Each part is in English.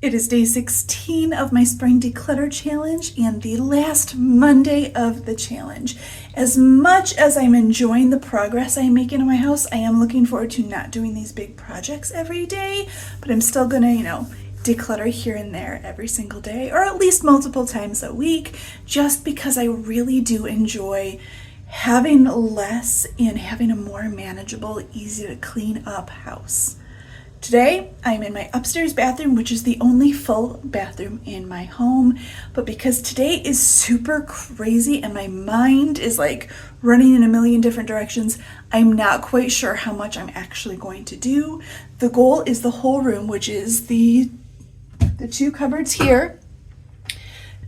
It is day 16 of my spring declutter challenge and the last Monday of the challenge. As much as I'm enjoying the progress I'm making in my house, I am looking forward to not doing these big projects every day, but I'm still gonna, declutter here and there every single day, or at least multiple times a week, just because I really do enjoy having less and having a more manageable, easy to clean up house. Today, I'm in my upstairs bathroom, which is the only full bathroom in my home. But because today is super crazy and my mind is like running in a million different directions, I'm not quite sure how much I'm actually going to do. The goal is the whole room, which is the two cupboards here,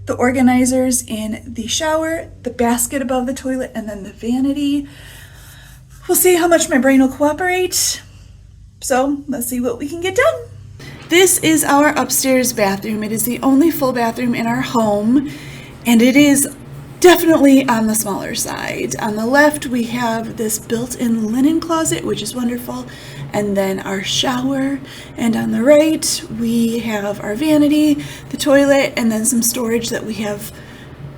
the organizers in the shower, the basket above the toilet, and then the vanity. We'll see how much my brain will cooperate. So let's see what we can get done. This is our upstairs bathroom. It is the only full bathroom in our home, and it is definitely on the smaller side. On the left, we have this built-in linen closet, which is wonderful, and then our shower. And on the right, we have our vanity, the toilet, and then some storage that we have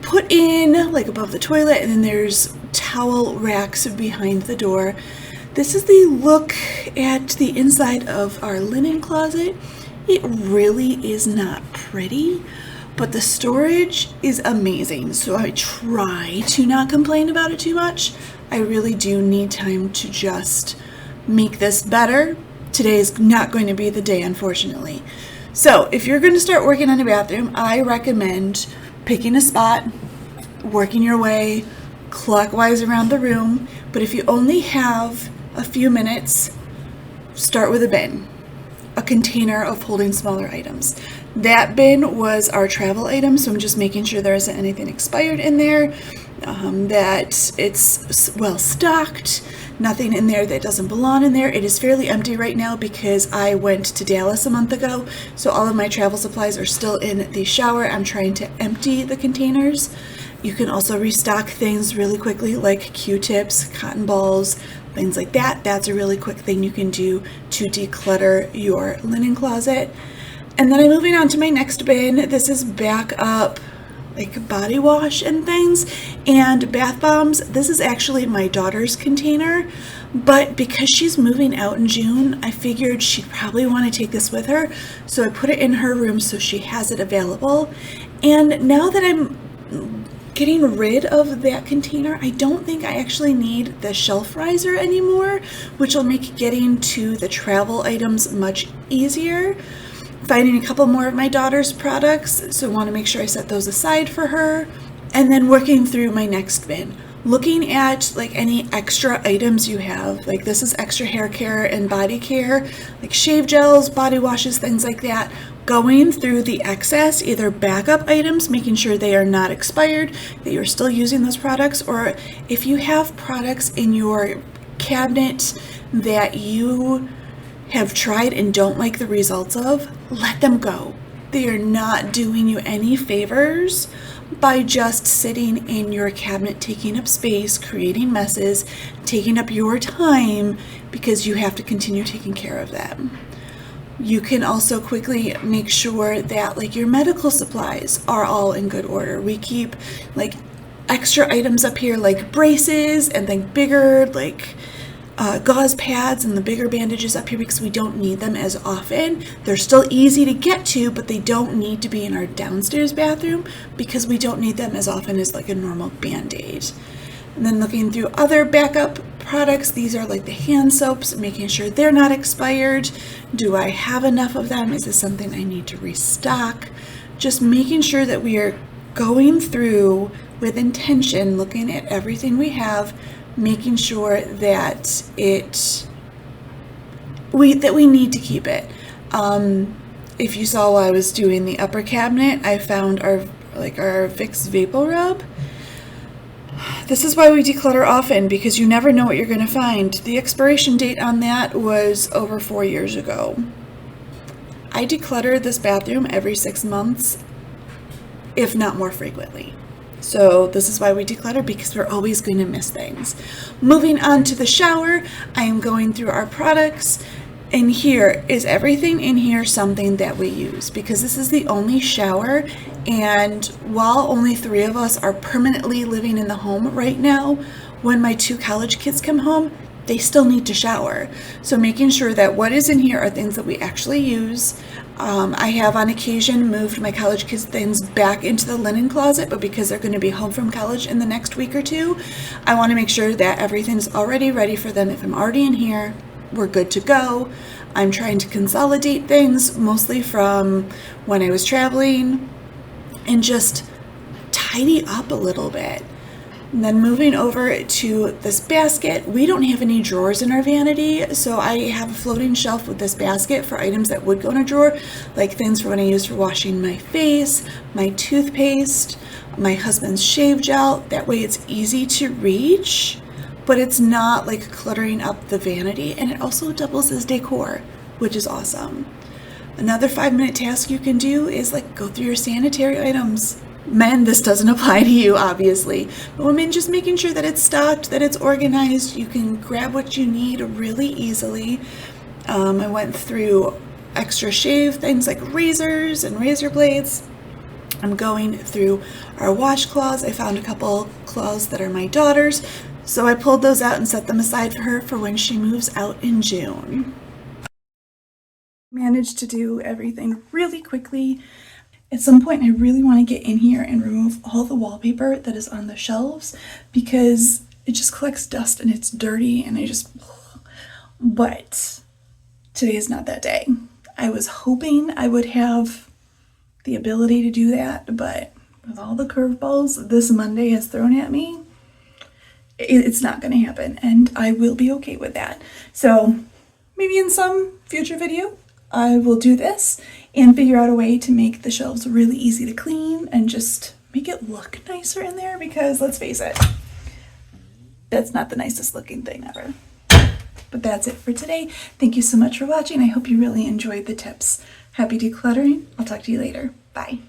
put in, like above the toilet, and then there's towel racks behind the door. This is the look at the inside of our linen closet. It really is not pretty, but the storage is amazing. So I try to not complain about it too much. I really do need time to just make this better. Today is not going to be the day, unfortunately. So if you're going to start working on a bathroom, I recommend picking a spot, working your way clockwise around the room. But if you only have a few minutes, start with a bin, a container of holding smaller items. That bin was our travel item, so I'm just making sure there isn't anything expired in there, that it's well stocked, nothing in there that doesn't belong in there. It is fairly empty right now because I went to Dallas a month ago, so all of my travel supplies are still in the shower. I'm trying to empty the containers. You can also restock things really quickly, like Q-tips, cotton balls, things like that. That's a really quick thing you can do to declutter your linen closet. And then I'm moving on to my next bin. This is backup, like body wash and things, and bath bombs. This is actually my daughter's container, but because she's moving out in June, I figured she'd probably want to take this with her. So I put it in her room so she has it available. And now that I'm getting rid of that container, I don't think I actually need the shelf riser anymore, which will make getting to the travel items much easier. Finding a couple more of my daughter's products, so I want to make sure I set those aside for her. And then working through my next bin, looking at like any extra items you have, like this is extra hair care and body care, like shave gels, body washes, things like that. Going through the excess, either backup items, making sure they are not expired, that you're still using those products, or if you have products in your cabinet that you have tried and don't like the results of, let them go. They are not doing you any favors by just sitting in your cabinet, taking up space, creating messes, taking up your time because you have to continue taking care of them. You can also quickly make sure that like your medical supplies are all in good order. We keep like extra items up here like braces and then bigger like gauze pads and the bigger bandages up here because we don't need them as often. They're still easy to get to, but they don't need to be in our downstairs bathroom because we don't need them as often as like a normal Band-Aid. And then looking through other backup products, these are like the hand soaps, making sure they're not expired. Do I have enough of them? Is this something I need to restock? Just making sure that we are going through with intention, looking at everything we have, making sure that we need to keep it. If you saw while I was doing the upper cabinet, I found our Vicks Vapor Rub. This is why we declutter often, because you never know what you're going to find. The expiration date on that was over 4 years ago. I declutter this bathroom every 6 months, if not more frequently. So this is why we declutter, because we're always going to miss things. Moving on to the shower, I am going through our products, In here, is everything in here something that we use? Because this is the only shower, and while only 3 of us are permanently living in the home right now, when my 2 college kids come home, they still need to shower. So making sure that what is in here are things that we actually use. I have on occasion moved my college kids' things back into the linen closet, but because they're going to be home from college in the next week or 2, I want to make sure that everything's already ready for them. If I'm already in here, we're good to go. I'm trying to consolidate things, mostly from when I was traveling, and just tidy up a little bit. And then moving over to this basket, we don't have any drawers in our vanity, so I have a floating shelf with this basket for items that would go in a drawer, like things for when I use for washing my face, my toothpaste, my husband's shave gel. That way it's easy to reach, but it's not like cluttering up the vanity, and it also doubles as decor, which is awesome. Another 5-minute task you can do is like go through your sanitary items. Men, this doesn't apply to you, obviously, but women, just making sure that it's stocked, that it's organized. You can grab what you need really easily. I went through extra shave things like razors and razor blades. I'm going through our washcloths. I found a couple cloths that are my daughter's, so I pulled those out and set them aside for her for when she moves out in June. Managed to do everything really quickly. At some point, I really want to get in here and remove all the wallpaper that is on the shelves because it just collects dust and it's dirty and but today is not that day. I was hoping I would have the ability to do that, but with all the curveballs this Monday has thrown at me, it's not going to happen, and I will be okay with that. So maybe in some future video, I will do this and figure out a way to make the shelves really easy to clean and just make it look nicer in there, because let's face it, that's not the nicest looking thing ever. But that's it for today. Thank you so much for watching. I hope you really enjoyed the tips. Happy decluttering. I'll talk to you later. Bye.